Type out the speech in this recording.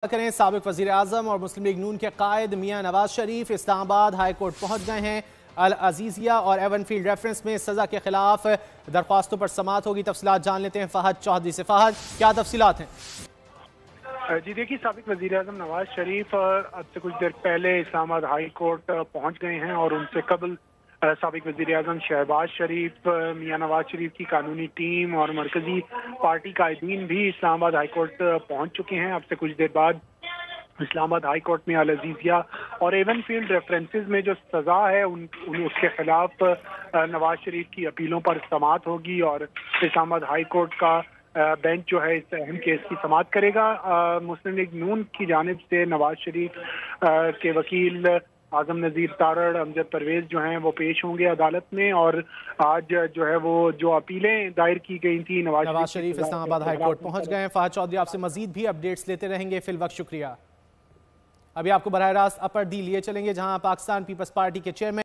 کریں साबिक वज़ीर आज़म और मुस्लिम लीग नून के कायद मियां नवाज शरीफ इस्लामाबाद हाई कोर्ट पहुंच गए हैं। अल अजीज़िया और एवनफील्ड रेफरेंस में सज़ा के खिलाफ दरख्वास्तों पर समाअत होगी। तफसीलात जान लेते हैं फहद चौधरी से। फहद, क्या तफसीलात हैं? जी देखिए, साबिक वज़ीर आज़म नवाज शरीफ अब से कुछ देर पहले इस्लामाबाद हाई कोर्ट पहुंच गए हैं और उनसे कबल साबिक वज़ीर आज़म शहबाज शरीफ, मियां नवाज शरीफ की कानूनी टीम और मरकजी पार्टी कायदीन भी इस्लामाबाद हाई कोर्ट पहुंच चुके हैं। अब से कुछ देर बाद इस्लामाबाद हाई कोर्ट में अल अजीज़िया और एवनफील्ड रेफरेंसेस में जो सज़ा है उसके खिलाफ नवाज शरीफ की अपीलों पर समाअत होगी और इस्लामाबाद हाई कोर्ट का बेंच जो है इस अहम केस की समाअत करेगा। मुस्लिम लीग नून की जानिब से नवाज शरीफ के वकील आजम नज़ीर तारड़, अमजद परवेज जो हैं वो पेश होंगे अदालत में और आज जो है वो जो अपीलें दायर की गई थी नवाज शरीफ इस्लामाबाद हाई कोर्ट पहुंच गए हैं। फहद चौधरी, आपसे मजीद भी अपडेट्स लेते रहेंगे। फिल वक्त शुक्रिया। अभी आपको बराह रास्त अपर दी लिए चलेंगे जहां पाकिस्तान पीपल्स पार्टी के चेयरमैन